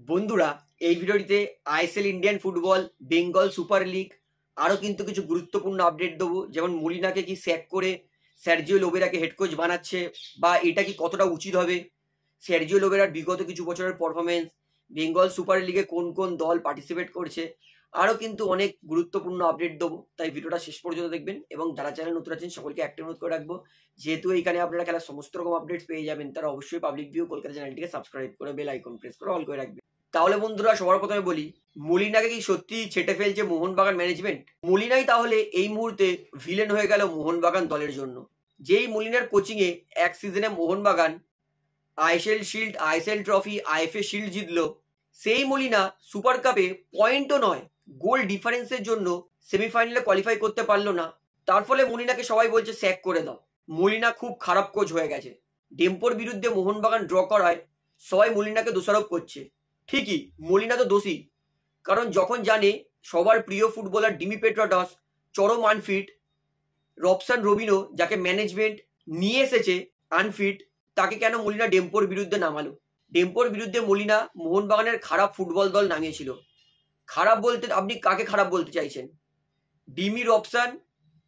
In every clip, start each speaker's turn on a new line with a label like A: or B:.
A: বন্ধুরা, এই ভিডিওটিতে ISL Indian football, Bengal super league আরও কিন্তু কিছু গুরুত্বপূর্ণ আপডেট দেবো। যেমন মলিনাকে কি স্যাক করে সার্জিও লোবেরাকে হেড কোচ বানাচ্ছে, বা এটা কি কতটা উচিত হবে, সার্জিও লোবেরার বিগত কিছু বছরের পারফরমেন্স, বেঙ্গল সুপার লিগে কোন কোন দল পার্টিসিপেট করছে, আরও কিন্তু অনেক গুরুত্বপূর্ণ আপডেট দেবো। তাই ভিডিওটা শেষ পর্যন্ত দেখবেন, এবং যারা চ্যানেল নতুন আছেন সকলকে একটা অনুরোধ করে রাখবো, যেহেতু এইখানে আপনারা খেলার সমস্ত রকম আপডেটস পেয়ে যাবেন, তারা অবশ্যই পাবলিক ভিউ কলকাতা চ্যানেলটিকে সাবস্ক্রাইব করে বেল আইকন প্রেস করে অল করে রাখবেন। তাহলে বন্ধুরা, সবার প্রথমে বলি, মলিনাকে কি সত্যি ছেটে ফেলছে মোহনবাগান ম্যানেজমেন্ট? মলিনাই তাহলে এই মুহূর্তে ভিলেন হয়ে গেল মোহনবাগান দলের জন্য। যেই মলিনার কোচিং এ এক সিজনে Mohun Bagan ISL shield, ISL trophy, IFA shield জিতলো, সেই মলিনা সুপার কাপে পয়েন্টও নয়, গোল ডিফারেন্সের জন্য সেমিফাইনালে কোয়ালিফাই করতে পারলো না। তার ফলে মলিনাকে সবাই বলছে স্যাক করে দাও। মলিনা খুব খারাপ কোচ হয়ে গেছে। ডেম্পোর বিরুদ্ধে মোহনবাগান ড্র করায় সবাই মলিনাকে দোষারোপ করছে। ঠিকই, মলিনা তো দোষী, কারণ যখন জানে সবার প্রিয় ফুটবলার ডিমি পেট্রাটস চরম আনফিট, রবসান রবিনো যাকে ম্যানেজমেন্ট নিয়ে এসেছে আনফিট, তাকে কেন মলিনা ডেম্পোর বিরুদ্ধে নামালো? ডেম্পোর বিরুদ্ধে মলিনা মোহনবাগানের খারাপ ফুটবল দল নামিয়েছিল। খারাপ বলতে আপনি কাকে খারাপ বলতে চাইছেন? Dimi, Robson,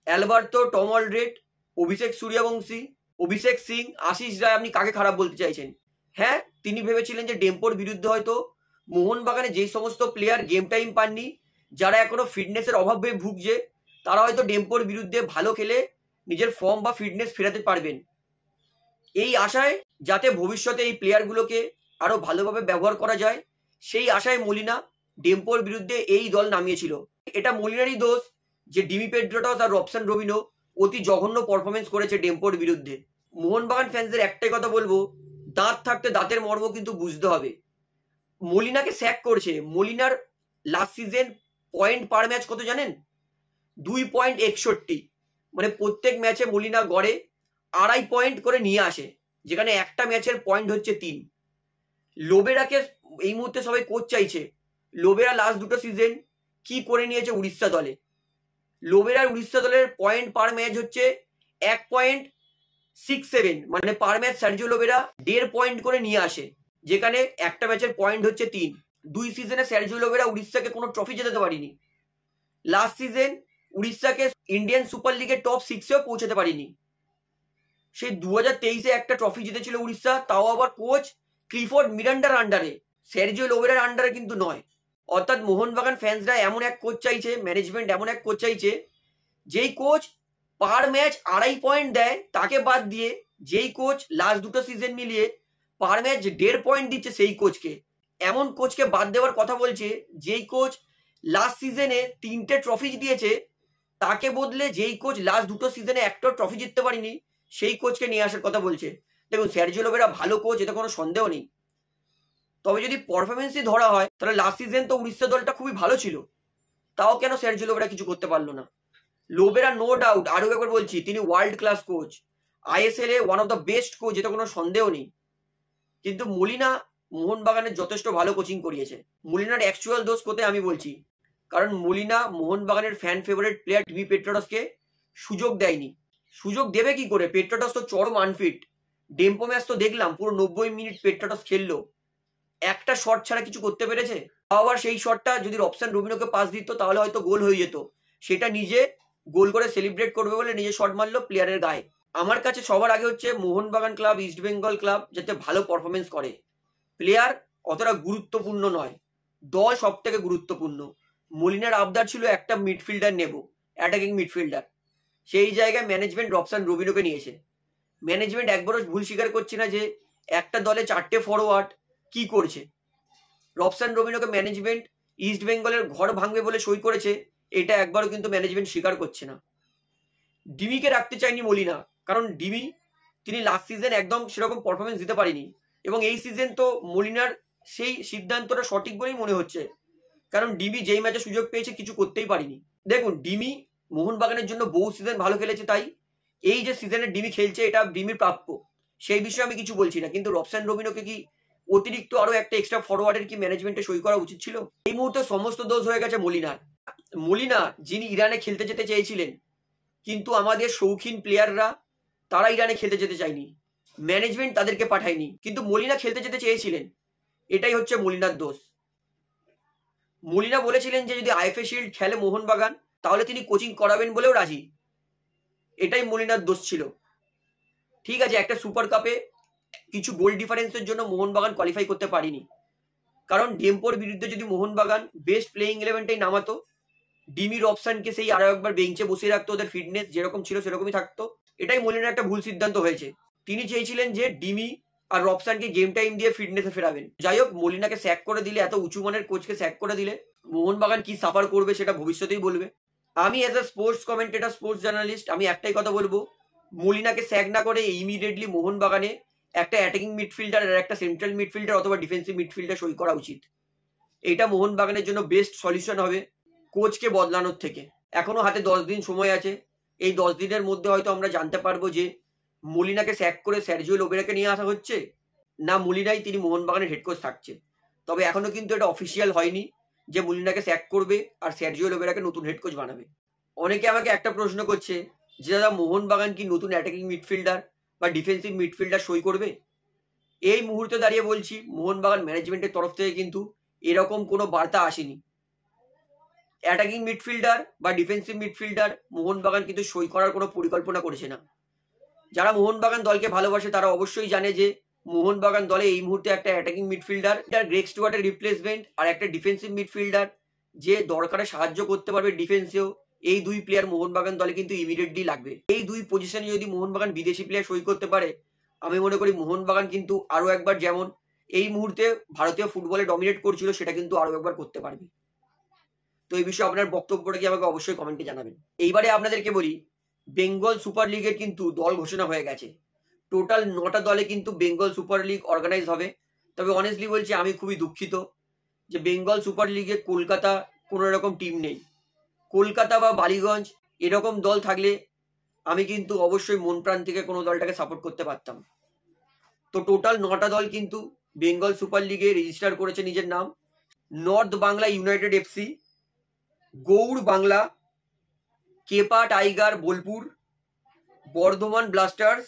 A: Alberto, Tom Aldred, অভিষেক সূর্যবংশী, অভিষেক সিং, আশিস রায়, আপনি কাকে খারাপ বলতে চাইছেন? হ্যাঁ, তিনি ভেবেছিলেন যে ডেম্পোর বিরুদ্ধে হয়তো মোহনবাগানে যেই সমস্ত প্লেয়ার গেম টাইম পাননি, যারা এখনো ফিটনেসের অভাবে ভুগছে, তারা হয়তো ডেম্পোর বিরুদ্ধে ভালো খেলে নিজের ফর্ম বা ফিটনেস ফেরাতে পারবেন। এই আশায়, যাতে ভবিষ্যতে এই প্লেয়ারগুলোকে আরো ভালোভাবে ব্যবহার করা যায়, সেই আশায় মলিনা ডেম্পোর বিরুদ্ধে এই দল নামিয়েছিল। এটা মলিনারই দোষ যে ডিমি পেড্রোটস আর রবসান রবিনো অতি জঘন্য পারফরমেন্স করেছে ডেম্পোর বিরুদ্ধে। মোহনবাগান ফ্যান্সদের একটাই কথা বলবো, দাঁত থাকতে দাঁতের মর্ম কিন্তু বুঝতে হবে। মলিনাকে স্যাক করছে। মলিনার লাস্ট সিজন পয়েন্ট পার ম্যাচ কত জানেন? 2.61। মানে প্রত্যেক ম্যাচে মলিনা গড়ে 2.5 পয়েন্ট করে নিয়ে আসে, যেখানে একটা ম্যাচের পয়েন্ট হচ্ছে 3। লোবেরাকে এই মুহূর্তে সবাই কোচ চাইছে। লোবেরা লাস্ট দুটো সিজন কি করে নিয়েছে উড়িষ্যা দলে? লোবেরার উড়িষ্যা দলের পয়েন্ট পার ম্যাচ হচ্ছে 1.67, মানে পার ম্যাচ সার্জিও লোবেরা 1.5 পয়েন্ট করে নিয়ে আসে, যেখানে একটা ম্যাচের পয়েন্ট হচ্ছে 3। 2 সিজনে সার্জিও লোবেরা উড়িষ্যাকে কোনো ট্রফি জেতাতে পারিনি। লাস্ট সিজন উড়িষ্যাকে ইন্ডিয়ান সুপার লিগের টপ 6-এও পৌঁছাতে পারিনি। সেই 2023-এ একটা ট্রফি জিতেছিল উড়িষ্যা, তাও আবার কোচ ক্লিফোর্ড মিরান্ডার আন্ডারে, সার্জিও লোবেরার আন্ডারে কিন্তু নয়। অর্থাৎ মোহনবাগান ফ্যান্সরা এমন এক কোচ চাইছে, ম্যানেজমেন্ট এমন এক কোচ চাইছে, যেই কোচ পার ম্যাচ 2.5 পয়েন্ট দেয়, তাকে বাদ দিয়ে যেই কোচ লাস্ট দুটো সিজন মিলিয়ে পার ম্যাচ 1.5 পয়েন্ট দিচ্ছে, সেই কোচকে, এমন কোচকে বাদ দেওয়ার কথা বলছে। যেই কোচ লাস্ট সিজনে 3টে ট্রফি জিতিয়েছে, তাকে বদলে যেই কোচ লাস্ট দুটো সিজনে একটা ট্রফি জিততে পারেনি, সেই কোচকে নিয়ে আসার কথা বলছে। দেখুন, সার্জিও লোবেরা ভালো কোচ, এতে কোনো সন্দেহ নেই। তবে যদি পারফরমেন্সই ধরা হয়, তাহলে লাস্ট সিজন তো উড়িষ্যা দলটা খুবই ভালো ছিল, তাও কেন সার্জিও লোবেরা কিছু করতে পারলো না? লোবেরা নো ডাউট, আরো একবার বলছি, তিনি world class coach, ISL A one of the best coach, এতে কোনো সন্দেহ নেই। কিন্তু মলিনা মোহনবাগানের যথেষ্ট ভালো কোচিং করিয়েছে। মলিনার অ্যাকচুয়াল দোষ কোথায় আমি বলছি, কারণ মলিনা মোহনবাগানের ফ্যান ফেভারিট প্লেয়ার ডিমি পেট্রাটসকে সুযোগ দেয়নি। সুযোগ দেবে কি করে? পেট্রাটস তো চরম আনফিট। ডেম্পো ম্যাচ তো দেখলাম, পুরো 90 মিনিট পেট্রাটস খেললো, একটা শট ছাড়া কিছু করতে পেরেছে? আবার সেই শটটা যদি রবসান রবিনোকে পাস দিত, তাহলে হয়তো গোল হয়ে যেত। সেটা নিজে গোল করে সেলিব্রেট করবে বলে নিজে শট মারলো প্লেয়ারের গায়ে। আমার কাছে সবার আগে হচ্ছে Mohun Bagan club, east Bengal club যাতে ভালো পারফরমেন্স করে। প্লেয়ার অতটা গুরুত্বপূর্ণ নয়, দল সব থেকে গুরুত্বপূর্ণ। মলিনার আবদার ছিল একটা মিডফিল্ডার নেব, অ্যাটাকিং মিডফিল্ডার। সেই জায়গায় ম্যানেজমেন্ট রবসান রবিনোকে নিয়েছে। ম্যানেজমেন্ট একবারও ভুল স্বীকার করছে না যে একটা দলে 4টে ফরওয়ার্ড কি করছে। রবসান রবিনোকে ম্যানেজমেন্ট ইস্ট বেঙ্গলের ঘর ভাঙবে বলে সই করেছে, এটা একবারও কিন্তু ম্যানেজমেন্ট স্বীকার করছে না। ডিমিকে রাখতে চায়নি মলিনা, কারণ ডিমি তিনি লাস্ট সিজন একদম সেরকম পারফরমেন্স দিতে পারেনি, এবং এই সিজন তো মলিনার সেই সিদ্ধান্তটা সঠিক বলেই মনে হচ্ছে, কারণ ডিমি যেই ম্যাচে সুযোগ পেয়েছে কিছু করতেই পারিনি। দেখুন, ডিমি মোহনবাগানের জন্য বহু সিজন ভালো খেলেছে, তাই এই যে সিজনে ডিমি খেলছে এটা ডিমির প্রাপ্য, সেই বিষয়ে আমি কিছু বলছি না। কিন্তু রবসান রবিনোকে কি অতিরিক্ত আরো একটা এক্সট্রা ফরওয়ার্ডের কি ম্যানেজমেন্টে সই করা উচিত ছিল? এই মুহূর্তে সমস্ত দোষ হয়ে গেছে মলিনার। মলিনা যিনি ইরানে খেলতে যেতে চেয়েছিলেন, কিন্তু আমাদের শৌখিন প্লেয়াররা তারা ইরানে খেলতে যেতে চায়নি, ম্যানেজমেন্ট তাদেরকে পাঠায়নি, কিন্তু মলিনা খেলতে যেতে চেয়েছিলেন। এটাই হচ্ছে মলিনার দোষ। মলিনা বলেছিলেন যে যদি আইএফএ শিল্ড খেলে মোহনবাগান তাহলে তিনি কোচিং করাবেন বলেও রাজি। এটাই মলিনার দোষ ছিল। ঠিক আছে, একটা সুপার কাপে কিছু গোল ডিফারেন্সের জন্য মোহনবাগান কোয়ালিফাই করতে পারিনি, কারণ ডেম্পোর বিরুদ্ধে যদি মোহনবাগান বেস্ট প্লেইং 11টাই নামাতো, ডিমি রবসানকে সেই আরো একবার বেঞ্চে বসিয়ে রাখতো, ওদের ফিটনেস যেরকম ছিল সেরকমই থাকতো। এটাই মলিনার একটা ভুল সিদ্ধান্ত হয়েছে। তিনি চেয়েছিলেন যে ডিমি আর রবসানকে গেম টাইম দিয়ে ফিটনেসে ফেরাবেন। যাই হোক, মলিনাকে স্যাক করে দিলে, এত উঁচু মানের কোচকে স্যাক করে দিলে মোহনবাগান কি সাফার করবে সেটা ভবিষ্যতেই বলবে। আমি as a sports commentator, sports journalist, আমি একটাই কথা বলবো, মলিনাকে স্যাক না করে ইমিডিয়েটলি মোহনবাগানে একটা অ্যাটাকিং মিডফিল্ডার আর একটা সেন্ট্রাল মিডফিল্ডার অথবা ডিফেন্সিভ মিডফিল্ডার সই করা উচিত। এটা মোহনবাগানের জন্য বেস্ট সলিউশন হবে কোচকে বদলানোর থেকে। এখনো হাতে 10 দিন সময় আছে। এই 10 দিনের মধ্যে হয়তো আমরা জানতে পারবো যে মলিনাকে স্যাক করে সার্জিও লোবেরাকে নিয়ে আসা হচ্ছে, না মলিনাই তিনি মোহনবাগানের হেড কোচ থাকছে। তবে এখনো কিন্তু এটা অফিসিয়াল হয়নি যে মলিনাকে স্যাক করবে আর সার্জিও লোবেরাকে নতুন হেড কোচ বানাবে। অনেকে আমাকে একটা প্রশ্ন করছে যে দাদা, মোহনবাগান কি নতুন অ্যাটাকিং মিডফিল্ডার বা ডিফেন্সিভ মিডফিল্ডার সই করবে? এই মুহূর্তে দাঁড়িয়ে বলছি, মোহনবাগান ম্যানেজমেন্টের তরফ থেকে কিন্তু এরকম কোনো বার্তা আসেনি। অ্যাটাকিং মিডফিল্ডার বা ডিফেন্সিভ মিডফিল্ডার মোহনবাগান কিন্তু সই করার কোনো পরিকল্পনা করেছে না। যারা মোহনবাগান দলকে ভালোবাসে তারা অবশ্যই জানে যে মোহনবাগান দলে এই মুহূর্তে একটা অ্যাটাকিং মিডফিল্ডার, গ্রেগ স্টুয়ার্টের রিপ্লেসমেন্ট, আর একটা ডিফেন্সিভ মিডফিল্ডার যে দরকারে সাহায্য করতে পারবে ডিফেন্সেও। এই দুই প্লেয়ার মোহনবাগান দলে কিন্তু ইমিডিয়েটলি লাগবে। এই দুই পজিশনে যদি মোহনবাগান বিদেশি প্লেয়ার সই করতে পারে, আমি মনে করি মোহনবাগান কিন্তু আরো একবার যেমন এই মুহূর্তে ভারতীয় ফুটবলে ডমিনেট করছিল সেটা কিন্তু আরো একবার করতে পারবে। তো এই বিষয়ে আপনার বক্তব্যটা কি আমাকে অবশ্যই কমেন্টে জানাবেন। এইবারে আপনাদেরকে বলি, বেঙ্গল সুপার লিগের কিন্তু দল ঘোষণা হয়ে গেছে। টোটাল 9টা দলে কিন্তু বেঙ্গল সুপার লিগ অর্গানাইজ হবে। তবে অনেস্টলি বলছি, আমি খুবই দুঃখিত যে বেঙ্গল সুপার লিগে কলকাতা কোনো রকম টিম নেই। কলকাতা বা বালিগঞ্জ এরকম দল থাকলে আমি কিন্তু অবশ্যই মন প্রাণ থেকে কোনো দলটাকে সাপোর্ট করতে পারতাম। তো টোটাল 9টা দল কিন্তু বেঙ্গল সুপার লিগে রেজিস্টার করেছে নিজের নাম। North Bangla united FC, Gour Bangla, কেপা tiger Bolpur, Bardhaman blasters,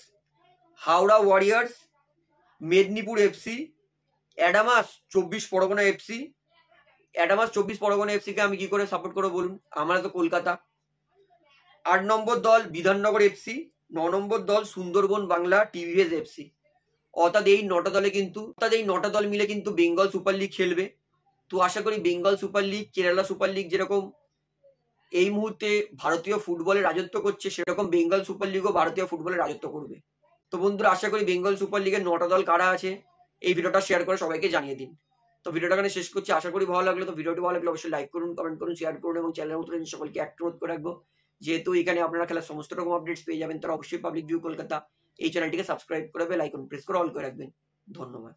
A: Howrah warriors, Medinipur FC, Adamas 24 Pargana FC. Adamas 24 Pargana এফসিকে আমি কি করে সাপোর্ট করবো বলুন? আমরা তো কলকাতা। 8 নম্বর দল বিধাননগর এফসি, 9 নম্বর দল সুন্দরবন বাংলা টিভিএস এফসি। অর্থাৎ এই 9টা দল মিলে কিন্তু বেঙ্গল সুপার লিগ খেলবে। তো আশা করি Bengal super league, Kerala super league যেরকম এই মুহূর্তে ভারতীয় ফুটবলে রাজত্ব করছে, সেরকম বেঙ্গল সুপার লিগও ভারতীয় ফুটবলে রাজত্ব করবে। তো বন্ধুরা, আশা করি বেঙ্গল সুপার লিগের 9টা দল কারা আছে এই ভিডিওটা শেয়ার করে সবাইকে জানিয়ে দিন। তো ভিডিওটা এখানে শেষ করছি। আশা করি ভালো লাগলো। তো ভিডিওটি ভালো লাগলে অবশ্যই লাইক করুন, কমেন্ট করুন, শেয়ার করুন এবং চ্যানেলের মতো সকলকে অনুরোধ করে রাখবো, যেহেতু এখানে আপনারা খেলার সমস্ত রকম আপডেটস পেয়ে যাবেন, তারা অবশ্যই পাবলিক ভিউ কলকাতা এই চ্যানেলটিকে সাবস্ক্রাইব করে বেল আইকন প্রেস করে অল করে রাখবেন। ধন্যবাদ।